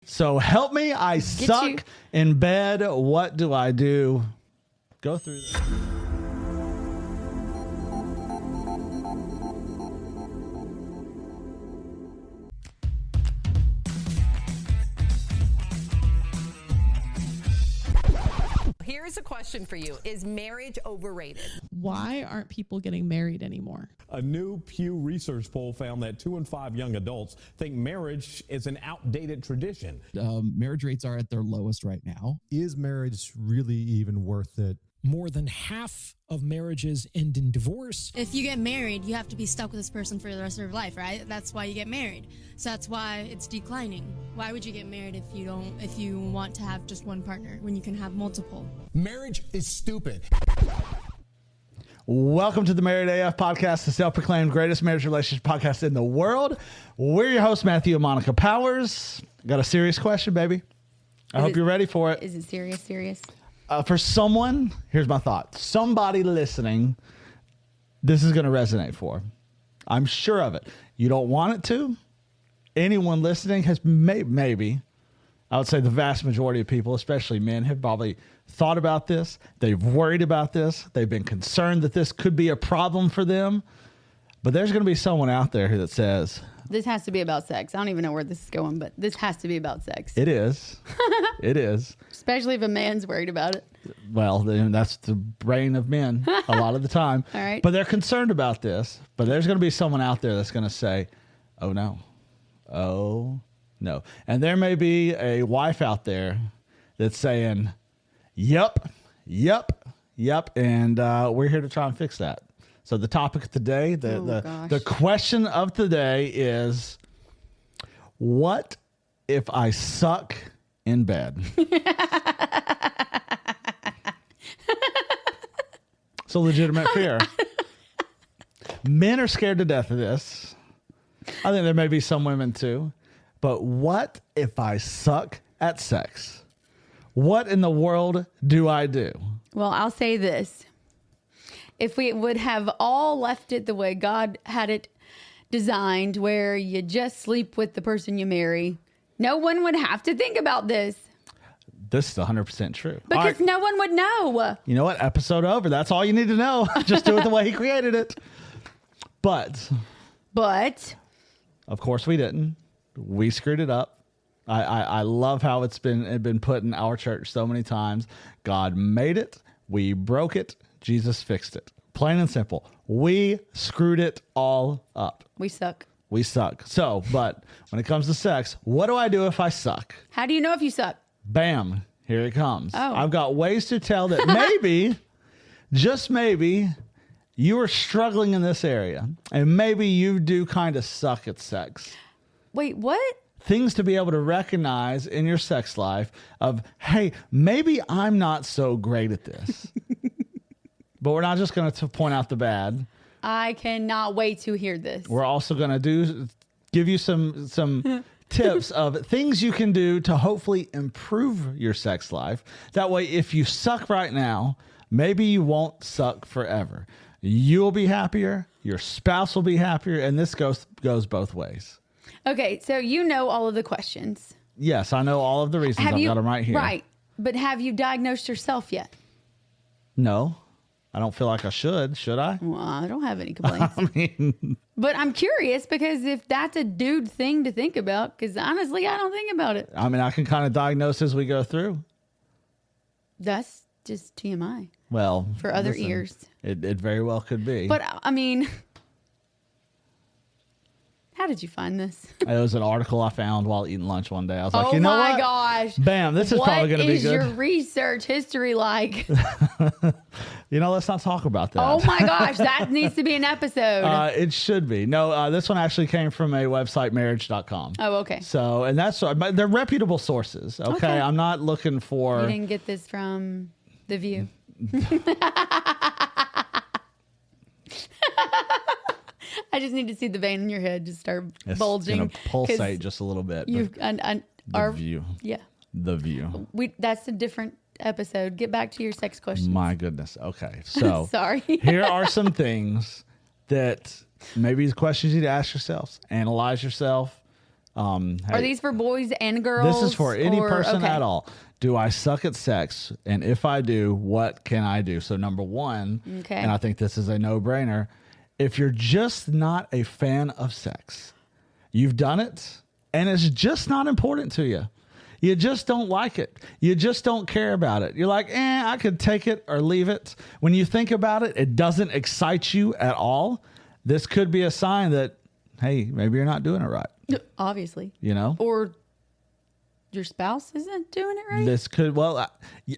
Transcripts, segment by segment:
So help me, I suck in bed. What do I do? Go through this. Here's a question for you. Is marriage overrated? Why aren't people getting married anymore? A new Pew Research poll found that 2 in 5 young adults think marriage is an outdated tradition. Marriage rates are at their lowest right now. Is marriage really even worth it? More than half of marriages end in divorce. If you get married, you have to be stuck with this person for the rest of your life, right? That's why you get married. So that's why it's declining. Why would you get married if you want to have just one partner when you can have multiple? Marriage is stupid. Welcome to the Married AF podcast, the self-proclaimed greatest marriage relationship podcast in the world. We're your hosts, Matthew and Monica Powers. Got a serious question, baby. I hope you're ready for it. Is it serious? For someone, here's my thought. Somebody listening, this is going to resonate for. I'm sure of it. You don't want it to. Anyone listening has maybe, I would say the vast majority of people, especially men, have probably thought about this. They've worried about this. They've been concerned that this could be a problem for them. But there's going to be someone out there that says, this has to be about sex. I don't even know where this is going, but this has to be about sex. It is. It is. Especially if a man's worried about it. Well, then that's the brain of men a lot of the time. All right. But they're concerned about this. But there's going to be someone out there that's going to say, oh, no. Oh, no. And there may be a wife out there that's saying, yep. And we're here to try and fix that. So the topic of today, the question of today is, what if I suck in bed? It's a legitimate fear. Men are scared to death of this. I think there may be some women too. But what if I suck at sex? What in the world do I do? Well, I'll say this. If we would have all left it the way God had it designed, where you just sleep with the person you marry, no one would have to think about this. This is 100% true. Because no one would know. You know what? Episode over. That's all you need to know. Just do it the way he created it. But. Of course we didn't. We screwed it up. I love how it's been put in our church so many times. God made it. We broke it. Jesus fixed it. Plain and simple. We screwed it all up. We suck. So, but when it comes to sex, what do I do if I suck? How do you know if you suck? Bam. Here it comes. Oh. I've got ways to tell that maybe, just maybe, you are struggling in this area. And maybe you do kind of suck at sex. Wait, what? Things to be able to recognize in your sex life of, hey, maybe I'm not so great at this. But we're not just going to point out the bad. I cannot wait to hear this. We're also going to give you some tips of things you can do to hopefully improve your sex life. That way, if you suck right now, maybe you won't suck forever. You'll be happier. Your spouse will be happier. And this goes both ways. Okay, so you know all of the questions. Yes, I know all of the reasons. I've got them right here. Right. But have you diagnosed yourself yet? No. I don't feel like I should. Should I? Well, I don't have any complaints. But I'm curious because if that's a dude thing to think about, because honestly, I don't think about it. I mean, I can kind of diagnose as we go through. That's just TMI. Well, for other ears. It very well could be. But I mean, how did you find this? It was an article I found while eating lunch one day. I was like, you know what? Oh my gosh. Bam, this is probably going to be good. What is your research history like? Let's not talk about that. Oh my gosh, that needs to be an episode. It should be. No, this one actually came from a website, marriage.com. Oh, okay. So, and that's, they're reputable sources. Okay. I'm not looking for. You didn't get this from The View. I just need to see the vein in your head just start bulging. It's going to pulsate just a little bit. Our View. Yeah. The View. That's a different episode. Get back to your sex questions. My goodness. Okay. So sorry. Here are some things that maybe the questions you need to ask yourselves, analyze yourself. Are these for boys and girls? This is for any person okay. at all. Do I suck at sex? And if I do, what can I do? So number one, and I think this is a no-brainer, if you're just not a fan of sex, you've done it, and it's just not important to you. You just don't like it. You just don't care about it. You're like, I could take it or leave it. When you think about it, it doesn't excite you at all. This could be a sign that, hey, maybe you're not doing it right. Obviously. You know? Or your spouse isn't doing it right? This could, well,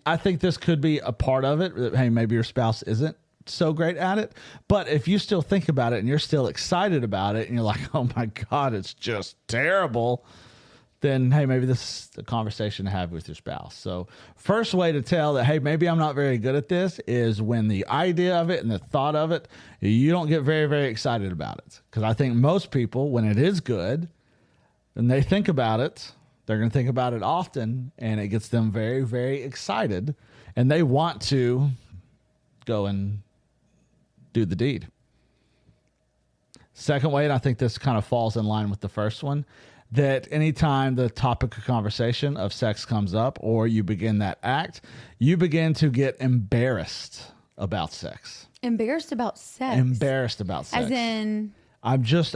I think this could be a part of it. That, hey, maybe your spouse isn't so great at it. But if you still think about it and you're still excited about it and you're like, oh my God, it's just terrible, then, hey, maybe this is a conversation to have with your spouse. So first way to tell that, hey, maybe I'm not very good at this is when the idea of it and the thought of it, you don't get very, very excited about it. Because I think most people, when it is good and they think about it, they're going to think about it often, and it gets them very, very excited, and they want to go and do the deed. Second way, and I think this kind of falls in line with the first one, that anytime the topic of conversation of sex comes up or you begin that act, you begin to get embarrassed about sex. Embarrassed about sex? Embarrassed about sex. As in? I'm just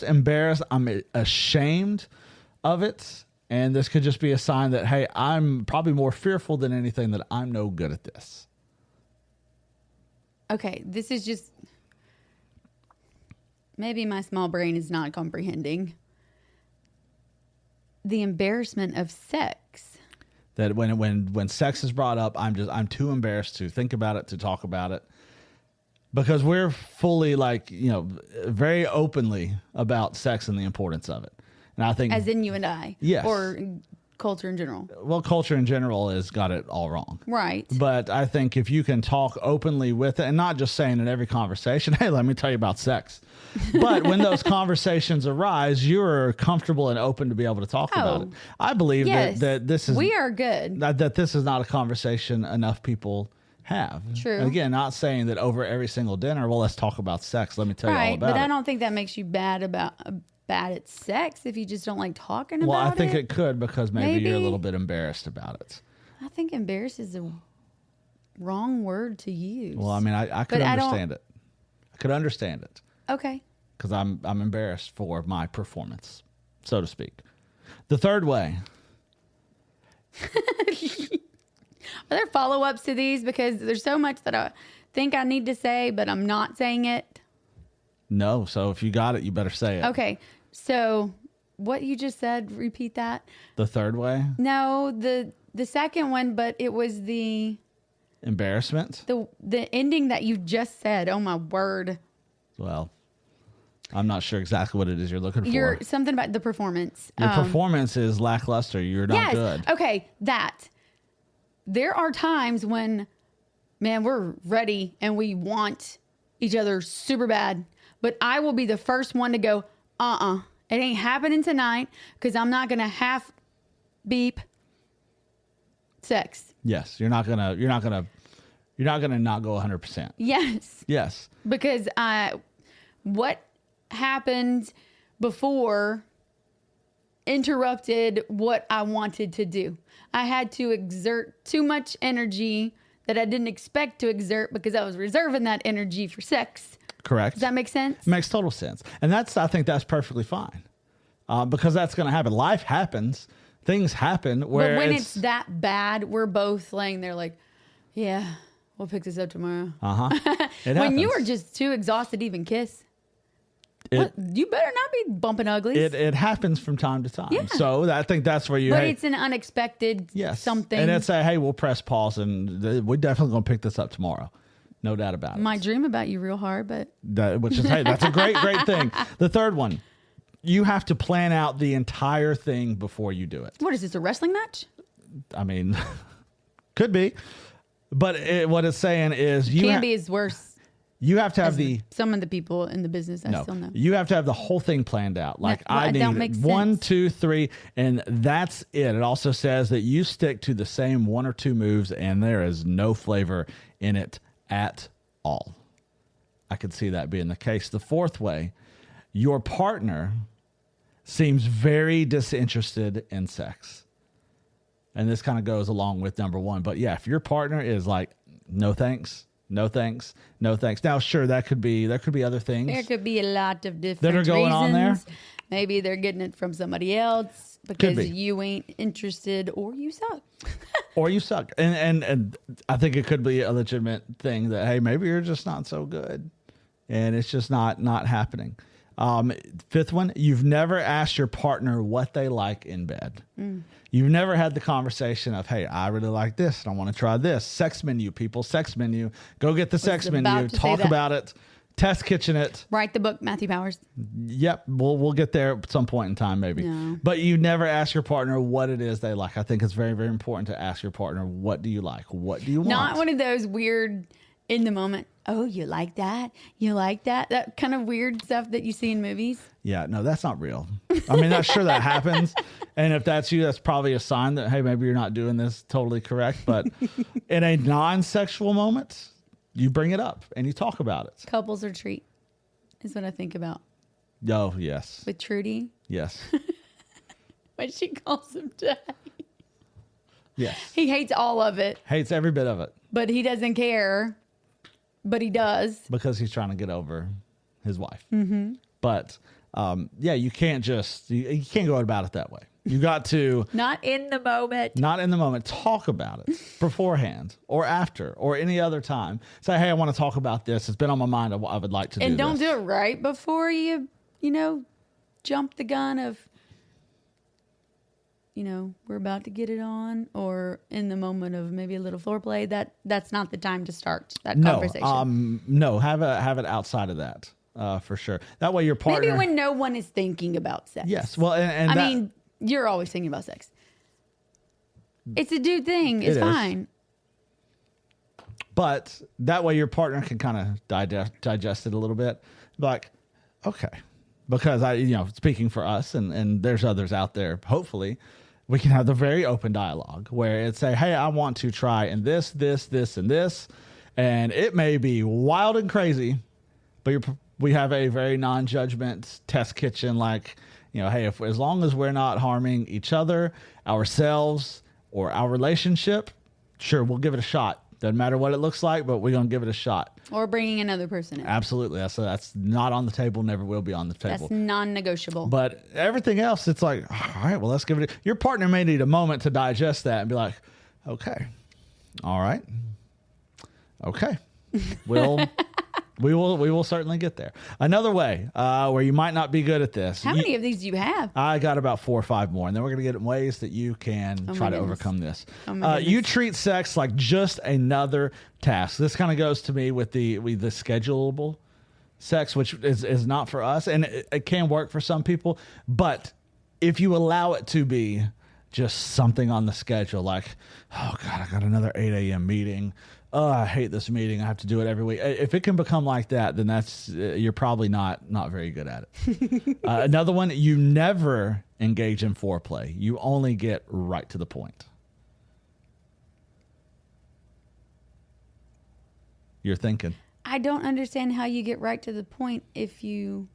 embarrassed. I'm ashamed of it. And this could just be a sign that, hey, I'm probably more fearful than anything that I'm no good at this. Okay, this is just, maybe my small brain is not comprehending. The embarrassment of sex. That when sex is brought up, I'm too embarrassed to think about it, to talk about it, because we're fully very openly about sex and the importance of it. And I think, as in you and I, yes, or culture in general. Well, culture in general has got it all wrong, right? But I think if you can talk openly with it, and not just saying in every conversation, hey, let me tell you about sex. But when those conversations arise, you're comfortable and open to be able to talk about it. I believe that this is, we are good. That this is not a conversation enough people have. True. And again, not saying that over every single dinner, well, let's talk about sex. Let me tell you all about it. But I don't think that makes you bad at sex if you just don't like talking about it. Well, I think it could, because maybe you're a little bit embarrassed about it. I think embarrassed is a wrong word to use. Well, I mean, I could understand it. I could understand it. Okay. Because I'm embarrassed for my performance, so to speak. The third way. Are there follow-ups to these? Because there's so much that I think I need to say, but I'm not saying it. No. So if you got it, you better say it. Okay. So what you just said, repeat that. The third way? No, the second one, but it was the embarrassment. The ending that you just said. Oh my word. Well, I'm not sure exactly what it is you're looking for. You're something about the performance. Your performance is lackluster. You're not good. Okay, that. There are times when, man, we're ready and we want each other super bad. But I will be the first one to go, it ain't happening tonight, because I'm not gonna half beep sex. Yes, you're not gonna not go 100%. Yes. Yes. Because what happened before interrupted what I wanted to do. I had to exert too much energy that I didn't expect to exert because I was reserving that energy for sex. Correct. Does that make sense? It makes total sense. And I think that's perfectly fine. Because that's going to happen. Life happens. Things happen. But when it's that bad, we're both laying there like, yeah, we'll pick this up tomorrow. When you are just too exhausted to even kiss. You better not be bumping uglies. It happens from time to time. Yeah. So I think that's where you... But it's an unexpected something. And it's hey, we'll press pause and we're definitely going to pick this up tomorrow. No doubt about it. Might dream about you real hard, but... Which is, hey, that's a great thing. The third one, you have to plan out the entire thing before you do it. What is this, a wrestling match? I mean, could be. But what it's saying is... Can be is worse. You have to have some of the people in the business I still know. You have to have the whole thing planned out. Like I need 1, 2, 3, and that's it. It also says that you stick to the same 1 or 2 moves, and there is no flavor in it at all. I could see that being the case. The fourth way, your partner seems very disinterested in sex. And this kind of goes along with number one. But yeah, if your partner is like, no thanks, no thanks, no thanks. Now, sure, there could be other things. There could be a lot of different that are going reasons. on there. Maybe they're getting it from somebody else because you ain't interested, or you suck. Or you suck. And I think it could be a legitimate thing that, hey, maybe you're just not so good. And it's just not happening. Fifth one, you've never asked your partner what they like in bed. You've never had the conversation of, hey, I really like this and I want to try this. Sex menu, people, sex menu. Go get the sex menu. Talk about it. Test kitchen it. Write the book, Matthew Powers. Yep. We'll get there at some point in time, maybe. No. But you never ask your partner what it is they like. I think it's very, very important to ask your partner, what do you like? What do you want? Not one of those weird in the moment, oh, you like that? You like that? That kind of weird stuff that you see in movies. Yeah, no, that's not real. I mean, I'm sure that happens. And if that's you, that's probably a sign that, hey, maybe you're not doing this totally correct. But in a non-sexual moment, you bring it up and you talk about it. Couples retreat is what I think about. Oh, yes. With Trudy. Yes. What she calls him daddy. Yes. He hates all of it. Hates every bit of it. But he doesn't care. But he does. Because he's trying to get over his wife. Mm-hmm. But, yeah, you can't just, you can't go about it that way. You got to. Not in the moment. Not in the moment. Talk about it beforehand or after or any other time. Say, hey, I want to talk about this. It's been on my mind. I would like to do this. And don't do it right before you jump the gun of, we're about to get it on, or in the moment of maybe a little foreplay. That's not the time to start that conversation. No, have it outside of that, for sure. That way your partner. Maybe when no one is thinking about sex. Yes, well, and I mean, you're always thinking about sex. It's a dude thing. It's fine. But that way your partner can kind of digest it a little bit. Like, okay, because speaking for us and there's others out there, hopefully, we can have the very open dialogue where it's say, hey, I want to try and this, and this. And it may be wild and crazy, but we have a very non-judgment test kitchen. Like, hey, as long as we're not harming each other, ourselves, or our relationship, sure, we'll give it a shot. Doesn't matter what it looks like, but we're going to give it a shot. Or bringing another person in. Absolutely. That's not on the table, never will be on the table. That's non-negotiable. But everything else, it's like, all right, well, let's give it your partner may need a moment to digest that and be like, okay, all right, okay, we will certainly get there. Another way where you might not be good at this. How many of these do you have? I got about 4 or 5 more, and then we're going to get ways that you can try to overcome this. You treat sex like just another task. This kind of goes to me with the schedulable sex, which is not for us, and it can work for some people. But if you allow it to be just something on the schedule, like, oh God, I got another 8 a.m. meeting. Oh, I hate this meeting. I have to do it every week. If it can become like that, then that's you're probably not very good at it. Another one, you never engage in foreplay. You only get right to the point. You're thinking. I don't understand how you get right to the point if you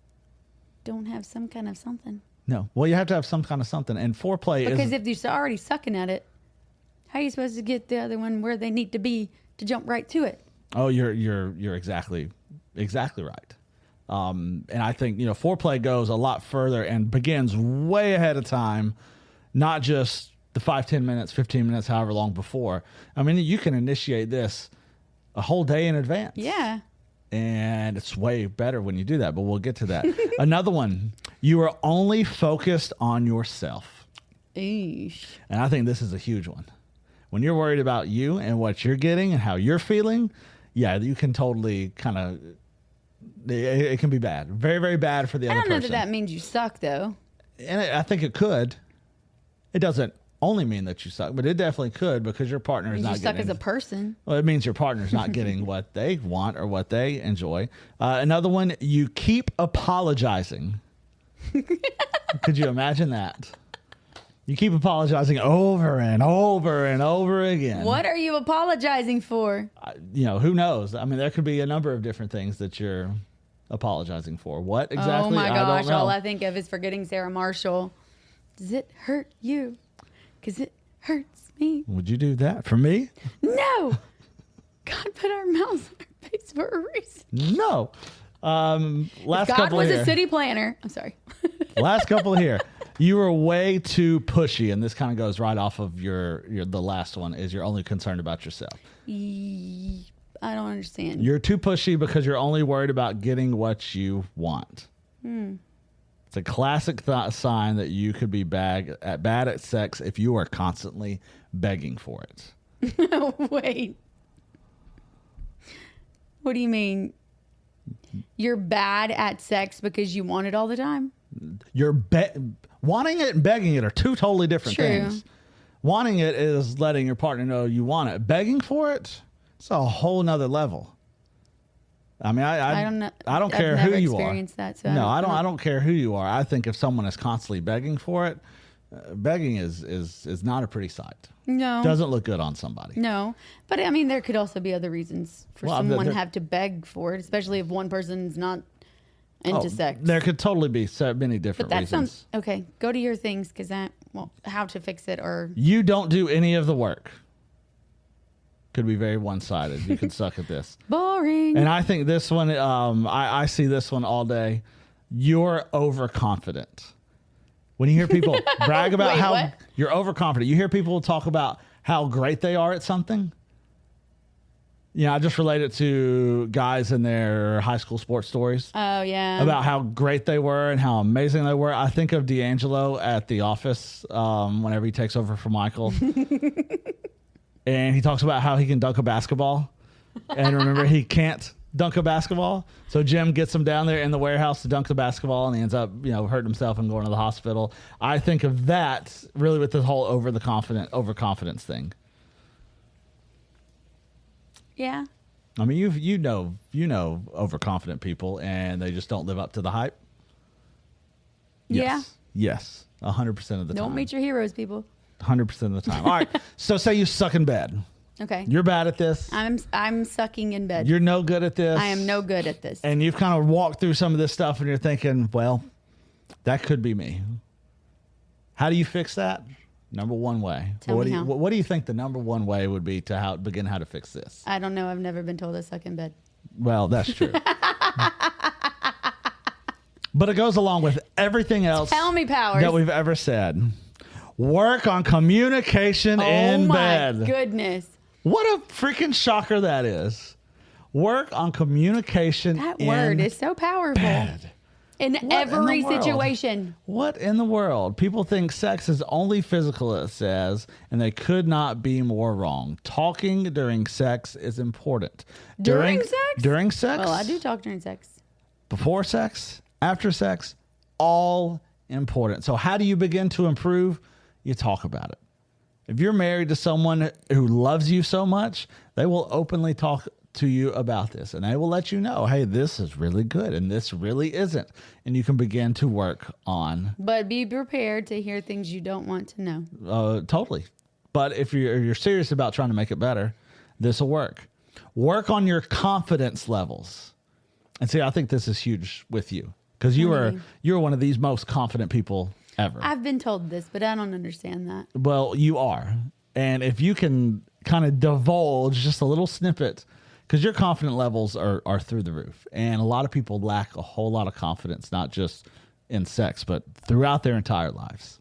don't have some kind of something. No. Well, you have to have some kind of something. And foreplay because if you're already sucking at it, how are you supposed to get the other one where they need to be to jump right to it? Oh, you're exactly right. And I think, foreplay goes a lot further and begins way ahead of time, not just the 5, 10 minutes, 15 minutes, however long before. I mean, you can initiate this a whole day in advance. Yeah. And it's way better when you do that, but we'll get to that. Another one, you are only focused on yourself. Eesh. And I think this is a huge one. When you're worried about you and what you're getting and how you're feeling, yeah, you can totally kind of, it can be bad. Very, very bad for the other person. I don't know that means you suck, though. And I think it could. It doesn't only mean that you suck, but it definitely could because your partner is not getting. You suck as a person. Well, it means your partner's not getting what they want or what they enjoy. Another one, you keep apologizing. Could you imagine that? You keep apologizing over and over and over again. What are you apologizing for? Who knows? I mean, there could be a number of different things that you're apologizing for? What exactly? Oh my I gosh, don't know. all I think of is forgetting Sarah Marshall. Does it hurt you? Because it hurts me. Would you do that for me? No! God put our mouths on our face for a reason. No. Last God couple was here. a city planner. I'm sorry. Last couple here. You were way too pushy, and this kind of goes right off of your the last one, is you're only concerned about yourself. I don't understand. You're too pushy because you're only worried about getting what you want. It's a classic sign that you could be bad at sex if you are constantly begging for it. Wait. What do you mean? You're bad at sex because you want it all the time? You're wanting it and begging it are two totally different True. things. Wanting it is letting your partner know you want it. Begging for it, it's a whole nother level. I mean, I don't know. I don't I've care never who you are. experienced that, so No, I don't care who you are. I think if someone is constantly begging for it, begging is not a pretty sight. No. Doesn't look good on somebody. No. But I mean, there could also be other reasons for Well, someone there- to have to beg for it, especially if one person's not into sex. There could totally be so many But different that reasons. sounds okay. Go to your things because how to fix it or You don't do any of the work. Could be very one-sided. You could suck at this. boring. And I think this one, I see this one all day. You're overconfident. When you hear people brag about Wait, how what? you're overconfident, you hear people talk about how great they are at something. Yeah, I just relate it to guys in their high school sports stories Oh yeah. about how great they were and how amazing they were. I think of D'Angelo at The Office whenever he takes over for Michael. And he talks about how he can dunk a basketball. And remember, he can't dunk a basketball. So Jim gets him down there in the warehouse to dunk the basketball, and he ends up, hurting himself and going to the hospital. I think of that really with the whole overconfidence thing. Yeah. I mean, you know overconfident people, and they just don't live up to the hype. Yes. 100% of the time. Don't meet your heroes, people. 100% of the time. All right. So say you suck in bed. Okay. You're bad at this. I'm sucking in bed. You're no good at this. I am no good at this. And you've kind of walked through some of this stuff, and you're thinking, well, that could be me. How do you fix that? Number one way. Tell me how. What do you think the number one way would be to begin how to fix this? I don't know. I've never been told to suck in bed. Well, that's true. But it goes along with everything else Tell me, Powers. that we've ever said. Work on communication in bed. Oh my goodness. What a freaking shocker that is. Work on communication That in word is so powerful. bed. In What every in the world? situation. What in the world? People think sex is only physical, it says, and they could not be more wrong. Talking during sex is important. During sex? During sex? Well, I do talk during sex. Before sex? After sex? All important. So how do you begin to improve? You talk about it. If you're married to someone who loves you so much, they will openly talk to you about this, and they will let you know, hey, this is really good and this really isn't. And you can begin to work on. But be prepared to hear things you don't want to know. Totally. But if you're serious about trying to make it better, this will work. Work on your confidence levels. And see, I think this is huge with you because you're one of these most confident people ever. I've been told this, but I don't understand that. Well, you are. And if you can kind of divulge just a little snippet, because your confidence levels are through the roof. And a lot of people lack a whole lot of confidence, not just in sex, but throughout their entire lives.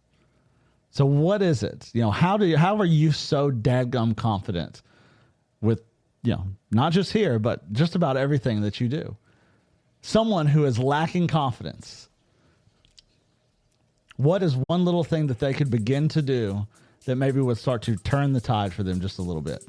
So what is it? How are you so dadgum confident with, not just here, but just about everything that you do? Someone who is lacking confidence, what is one little thing that they could begin to do that maybe would start to turn the tide for them just a little bit?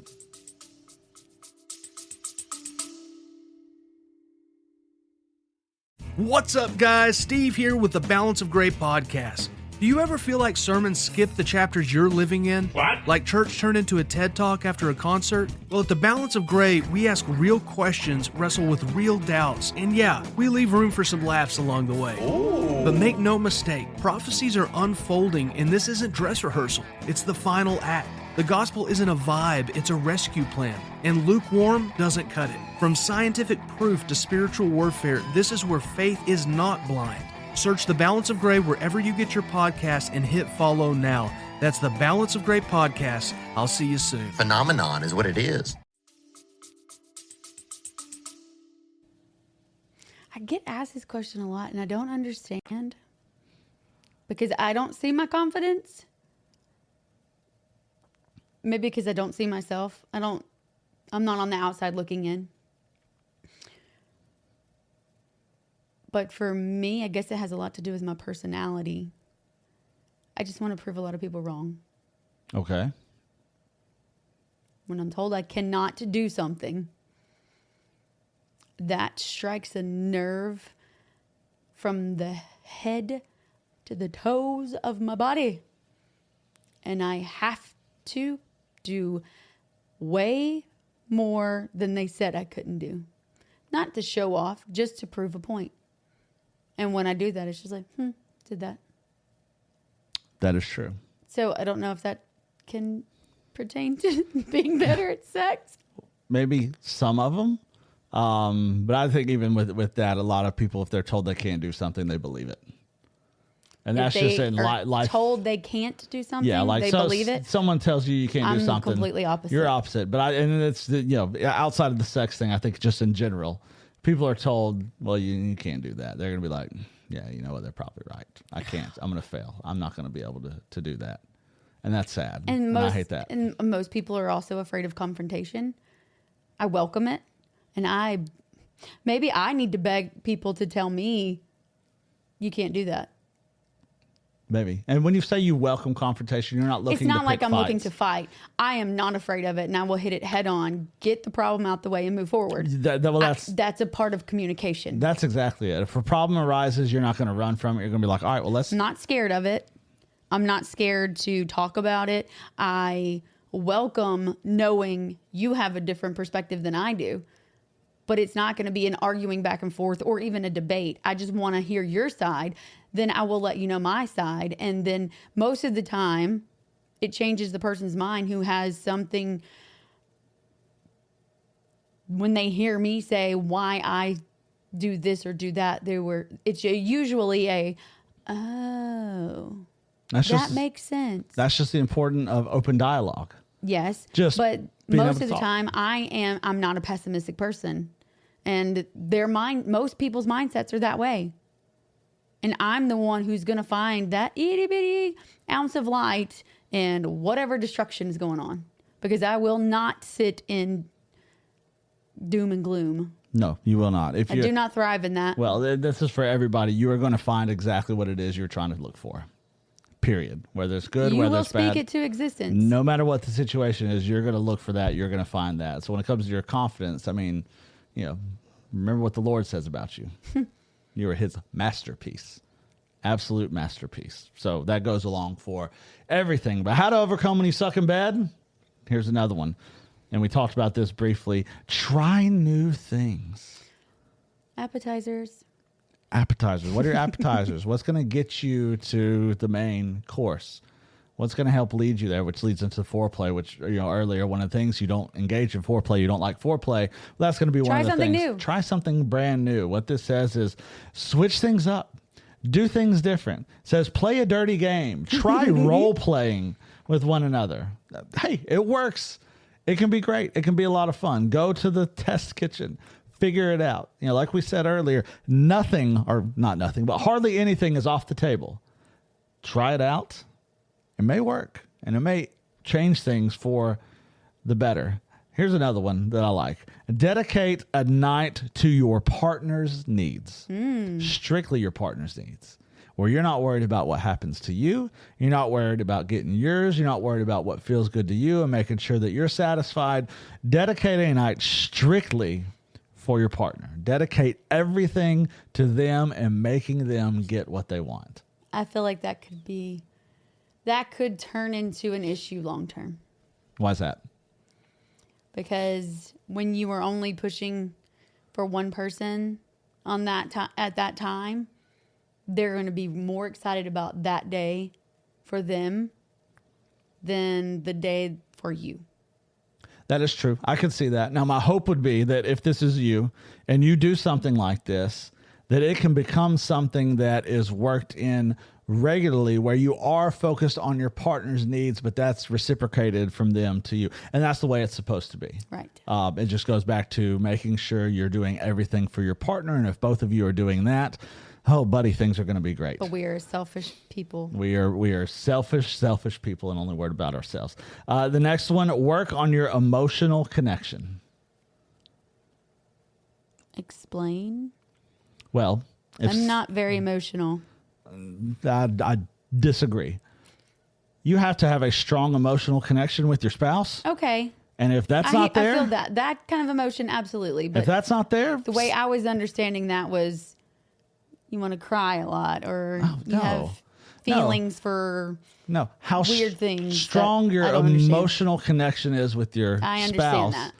What's up, guys? Steve here with the Balance of Grace podcast. Do you ever feel like sermons skip the chapters you're living in? What? Like church turned into a TED Talk after a concert? Well, at the Balance of Grace, we ask real questions, wrestle with real doubts, and yeah, we leave room for some laughs along the way. Ooh. But make no mistake, prophecies are unfolding, and this isn't dress rehearsal. It's the final act. The gospel isn't a vibe, it's a rescue plan, and lukewarm doesn't cut it. From scientific proof to spiritual warfare, this is where faith is not blind. Search The Balance of Gray wherever you get your podcasts and hit follow now. That's The Balance of Gray podcast. I'll see you soon. Phenomenon is what it is. I get asked this question a lot, and I don't understand because I don't see my confidence. Maybe because I don't see myself. I'm not on the outside looking in. But for me, I guess it has a lot to do with my personality. I just want to prove a lot of people wrong. Okay. When I'm told I cannot do something, that strikes a nerve from the head to the toes of my body. And I have to do way more than they said I couldn't do. Not to show off, just to prove a point. And when I do that, it's just like, did that. That is true. So I don't know if that can pertain to being better at sex. Maybe some of them. But I think even with that, a lot of people, if they're told they can't do something, they believe it. And that's just in life. Told they can't do something, yeah, like they believe it. Someone tells you can't do something. I'm completely opposite. You're opposite. But and it's outside of the sex thing, I think just in general, people are told, well, you can't do that. They're going to be like, yeah, you know what? They're probably right. I can't. I'm going to fail. I'm not going to be able to do that. And that's sad. And I hate that. And most people are also afraid of confrontation. I welcome it. And maybe I need to beg people to tell me you can't do that. Maybe. And when you say you welcome confrontation, you're not looking to pick It's not like I'm fights. looking to fight. I am not afraid of it, and I will hit it head on, get the problem out the way, and move forward. That's a part of communication. That's exactly it. If a problem arises, you're not going to run from it. You're going to be like, all right, well, let's... I'm not scared of it. I'm not scared to talk about it. I welcome knowing you have a different perspective than I do. But it's not going to be an arguing back and forth or even a debate. I just want to hear your side. Then I will let you know my side. And then most of the time, it changes the person's mind who has something. When they hear me say why I do this or do that, it's usually that makes sense. That's just the importance of open dialogue. Yes. But most of the time I'm not a pessimistic person. And most people's mindsets are that way. And I'm the one who's going to find that itty bitty ounce of light in whatever destruction is going on. Because I will not sit in doom and gloom. No, you will not. I do not thrive in that. Well, this is for everybody. You are going to find exactly what it is you're trying to look for. Period. Whether it's good, whether it's bad. You will speak it to existence. No matter what the situation is, you're going to look for that. You're going to find that. So when it comes to your confidence, I mean, remember what the Lord says about you. You are his masterpiece. Absolute masterpiece. So that goes along for everything. But how to overcome when you suck in bed? Here's another one. And we talked about this briefly. Try new things. Appetizers. What are your appetizers? What's going to get you to the main course? What's going to help lead you there, which leads into foreplay, which, earlier, one of the things you don't engage in foreplay, you don't like foreplay. Well, that's going to be one of the things. Try something new. Try something brand new. What this says is switch things up. Do things different. It says play a dirty game. Try role playing with one another. Hey, it works. It can be great. It can be a lot of fun. Go to the test kitchen. Figure it out. Like we said earlier, hardly anything is off the table. Try it out. It may work, and it may change things for the better. Here's another one that I like. Dedicate a night to your partner's needs. Strictly your partner's needs. Where you're not worried about what happens to you. You're not worried about getting yours. You're not worried about what feels good to you and making sure that you're satisfied. Dedicate a night strictly for your partner. Dedicate everything to them and making them get what they want. I feel like that could turn into an issue long term. Why is that? Because when you are only pushing for one person on that at that time, they're going to be more excited about that day for them than the day for you. That is true. I could see that. Now, my hope would be that if this is you and you do something like this, that it can become something that is worked in regularly, where you are focused on your partner's needs, but that's reciprocated from them to you. And that's the way it's supposed to be. Right. It just goes back to making sure you're doing everything for your partner. And if both of you are doing that, oh, buddy, things are going to be great. But we are selfish people. We are selfish people and only worried about ourselves. The next one, work on your emotional connection. Explain. Well, I'm not very emotional. I disagree. You have to have a strong emotional connection with your spouse. Okay. And if that's not there, I feel that kind of emotion, absolutely. But if that's not there, the way I was understanding that was you want to cry a lot, or you have feelings for how weird things. Strong your emotional connection is with your I understand spouse. that.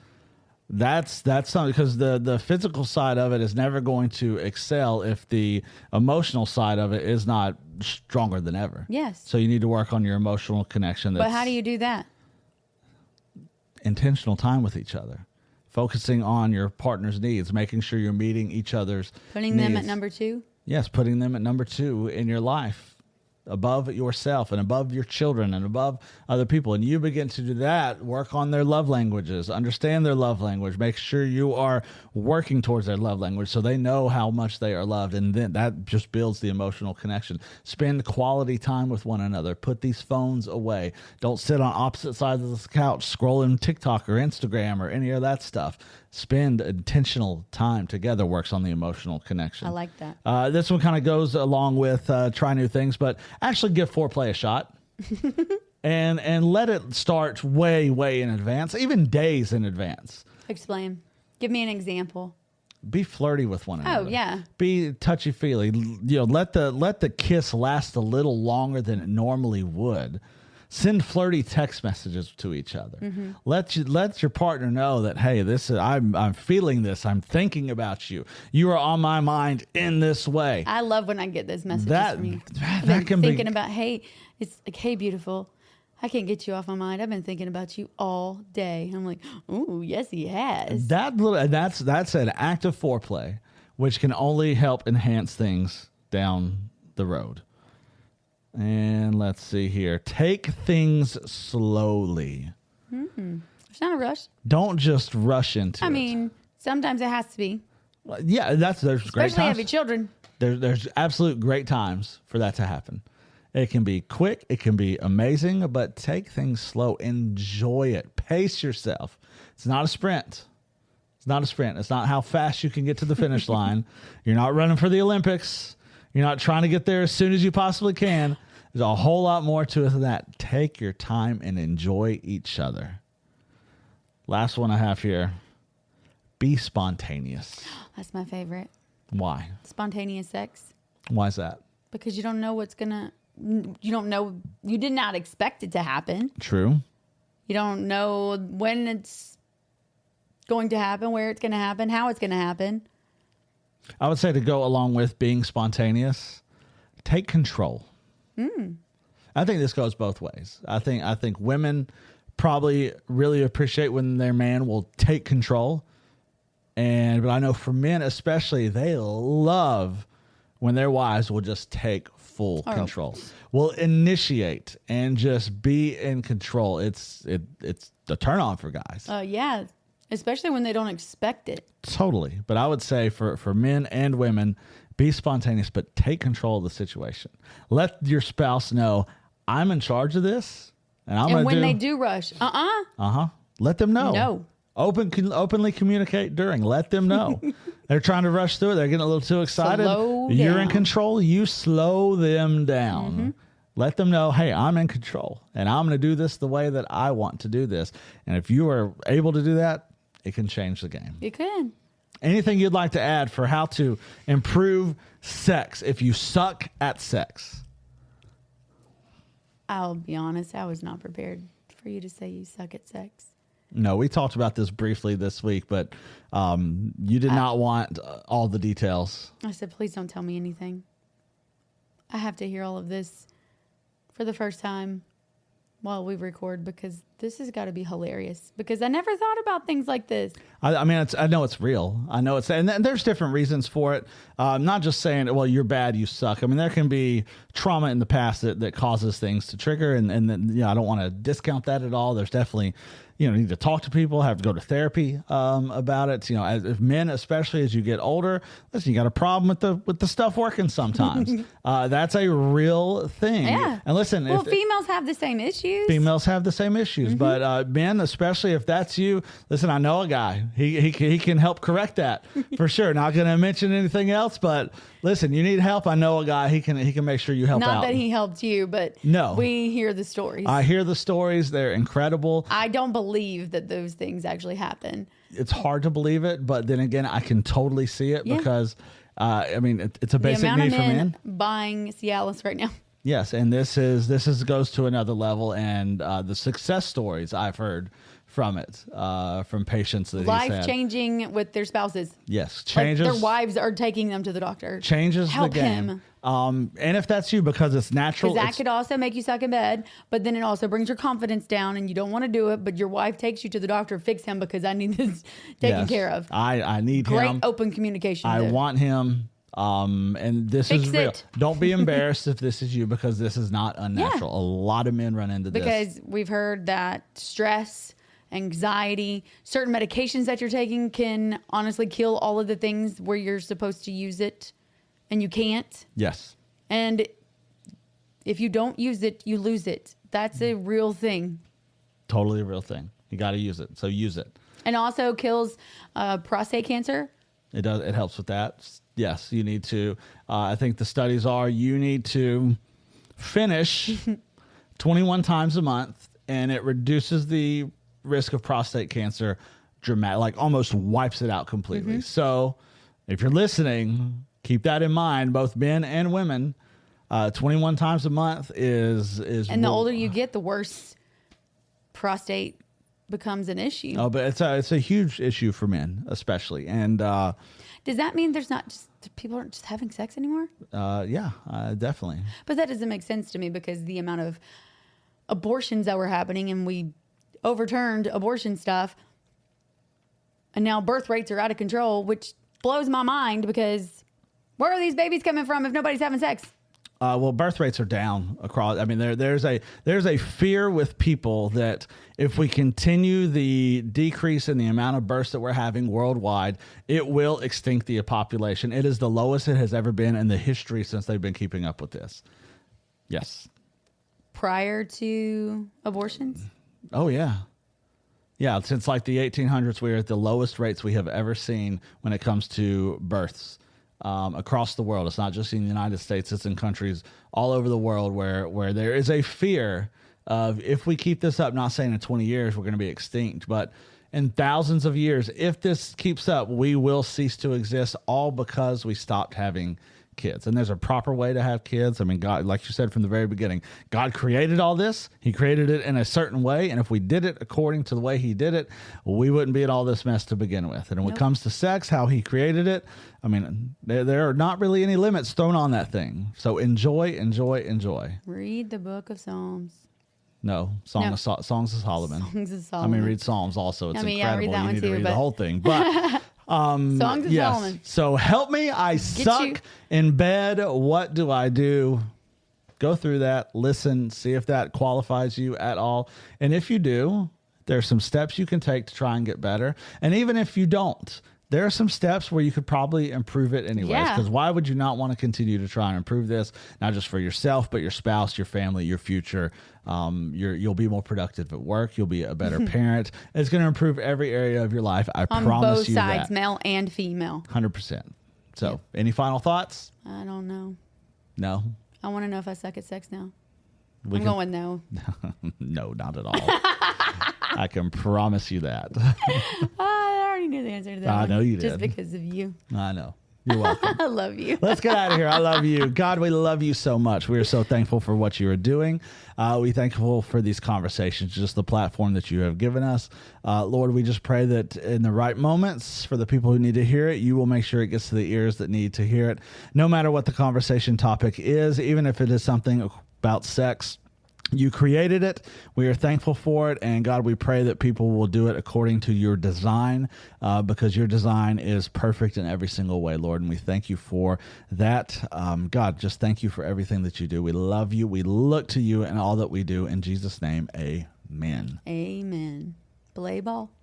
That's something, because the physical side of it is never going to excel if the emotional side of it is not stronger than ever. Yes. So you need to work on your emotional connection. But how do you do that? Intentional time with each other, focusing on your partner's needs, making sure you're meeting each other's Putting needs. them at number 2? Yes, putting them at number 2 in your life, above yourself and above your children and above other people. And you begin to do that, work on their love languages, understand their love language, make sure you are working towards their love language so they know how much they are loved. And then that just builds the emotional connection. Spend quality time with one another. Put these phones away. Don't sit on opposite sides of the couch scrolling TikTok or Instagram or any of that stuff. Spend intentional time together, works on the emotional connection. I like that. This one kind of goes along with try new things, but actually give foreplay a shot. and let it start way in advance, even days in advance. Explain. Give me an example. Be flirty with one another. Oh, yeah. Be touchy-feely. Let the kiss last a little longer than it normally would. Send flirty text messages to each other. Mm-hmm. Let your partner know that, hey, I'm feeling this. I'm thinking about you. You are on my mind in this way. I love when I get those messages from you. I've That been thinking about, hey, it's like, hey, beautiful, I can't get you off my mind. I've been thinking about you all day. I'm like, ooh, yes, he has. That's an act of foreplay, which can only help enhance things down the road. And let's see here. Take things slowly. Mm-hmm. It's not a rush. Don't just rush into it. I mean, sometimes it has to be. Yeah, there's great times. Especially having children. There's absolute great times for that to happen. It can be quick. It can be amazing, but take things slow. Enjoy it. Pace yourself. It's not a sprint. It's not a sprint. It's not how fast you can get to the finish line. You're not running for the Olympics. You're not trying to get there as soon as you possibly can. There's a whole lot more to it than that. Take your time and enjoy each other. Last one I have here. Be spontaneous. That's my favorite. Why? Spontaneous sex. Why is that? Because you don't know you don't know, you did not expect it to happen. True. You don't know when it's going to happen, where it's going to happen, how it's going to happen. I would say, to go along with being spontaneous, take control. I think this goes both ways. I think women probably really appreciate when their man will take control. But I know for men especially, they love when their wives will just take full control. Will initiate and just be in control. It's the turn on for guys. Yeah. Especially when they don't expect it. Totally. But I would say for men and women, be spontaneous, but take control of the situation. Let your spouse know, I'm in charge of this. And when they do rush, let them know. No. Openly communicate during. Let them know. They're trying to rush through it. They're getting a little too excited. You're in control. You slow them down. Mm-hmm. Let them know, hey, I'm in control, and I'm going to do this the way that I want to do this. And if you are able to do that, it can change the game. It can. Anything you'd like to add for how to improve sex if you suck at sex? I'll be honest, I was not prepared for you to say you suck at sex. No, we talked about this briefly this week, but you did not want all the details. I said, please don't tell me anything. I have to hear all of this for the first time while we record, because this has got to be hilarious because I never thought about things like this. I mean, I know it's real. I know it's, and there's different reasons for it. I'm not just saying, well, you're bad, you suck. I mean, there can be trauma in the past that causes things to trigger. And then, I don't want to discount that at all. There's definitely, need to talk to people, have to go to therapy about it. As men, especially as you get older, listen, you got a problem with the stuff working sometimes. That's a real thing. Yeah. And listen, well, females have the same issues. Females have the same issues, but men, especially if that's you, listen, I know a guy. He can help correct that for sure. Not going to mention anything else, but listen, you need help. I know a guy. He can make sure you help out. Not that he helped you, but no, we hear the stories. I hear the stories. They're incredible. I don't believe that those things actually happen. It's hard to believe it, but then again, I can totally see it because, it's a basic need for men buying Cialis right now. Yes, and this goes to another level, and the success stories I've heard from it, from patients that life-changing with their spouses. Yes, changes. Like their wives are taking them to the doctor. Changes Help the game. him. And if that's you, because it's natural. Because that could also make you suck in bed, but then it also brings your confidence down, and you don't want to do it. But your wife takes you to the doctor, fix him because I need this taken care of. I need Great him. open communication. I want him. And this Fix is real. it. Don't be embarrassed if this is you, because this is not unnatural. A lot of men run into this. Because we've heard that stress, anxiety, certain medications that you're taking can honestly kill all of the things where you're supposed to use it and you can't. Yes. And if you don't use it, you lose it. That's a real thing. Totally a real thing. You got to use it. So use it. And also kills prostate cancer. It does. It helps with that. Yes, you need to. I think the studies are you need to finish 21 times a month, and it reduces the risk of prostate cancer dramatically, like almost wipes it out completely. So if you're listening, keep that in mind, both men and women. 21 times a month is and the older you get, the worse prostate becomes an issue. Oh, but it's a huge issue for men, especially. And does that mean there's not just people aren't just having sex anymore? Yeah, definitely. But that doesn't make sense to me because the amount of abortions that were happening, and we overturned abortion stuff, and now birth rates are out of control, which blows my mind because where are these babies coming from if nobody's having sex? Well, birth rates are down across. I mean, there's a fear with people that if we continue the decrease in the amount of births that we're having worldwide, it will extinct the population. It is the lowest it has ever been in the history since they've been keeping up with this. Yes. Prior to abortions? Oh, yeah. Yeah, since like the 1800s, we're at the lowest rates we have ever seen when it comes to births. Across the world. It's not just in the United States, it's in countries all over the world where there is a fear of, if we keep this up, not saying in 20 years we're going to be extinct, but in thousands of years, if this keeps up, we will cease to exist, all because we stopped having kids. And there's a proper way to have kids. I mean, God, like you said from the very beginning, God created all this. He created it in a certain way. And if we did it according to the way he did it, we wouldn't be in all this mess to begin with. And when it comes to sex, how he created it, I mean, there are not really any limits thrown on that thing. So enjoy, enjoy, enjoy. Read the book of Psalms. No, Songs of Solomon. Songs of Solomon. I mean, read Psalms also. It's incredible. Read that you need too, to read the whole thing. But Songs of Solomon. So help me. I suck in bed. What do I do? Go through that. Listen. See if that qualifies you at all. And if you do, there's some steps you can take to try and get better. And even if you don't, there are some steps where you could probably improve it anyways. Because why would you not want to continue to try and improve this? Not just for yourself, but your spouse, your family, your future. You'll be more productive at work. You'll be a better parent. It's going to improve every area of your life. I promise you that. On both sides, male and female. 100%. So, any final thoughts? I don't know. No? I want to know if I suck at sex now. I'm going no. No, not at all. I can promise you that. I already knew the answer to that. I know you did. Just because of you. I know. You're welcome. I love you. Let's get out of here. I love you. God, we love you so much. We are so thankful for what you are doing. We're thankful for these conversations, just the platform that you have given us. Lord, we just pray that in the right moments for the people who need to hear it, you will make sure it gets to the ears that need to hear it. No matter what the conversation topic is, even if it is something about sex, You created it. We are thankful for it. And God, we pray that people will do it according to your design, because your design is perfect in every single way, Lord. And we thank you for that. God, just thank you for everything that you do. We love you. We look to you in all that we do. In Jesus' name, amen. Amen. Play ball.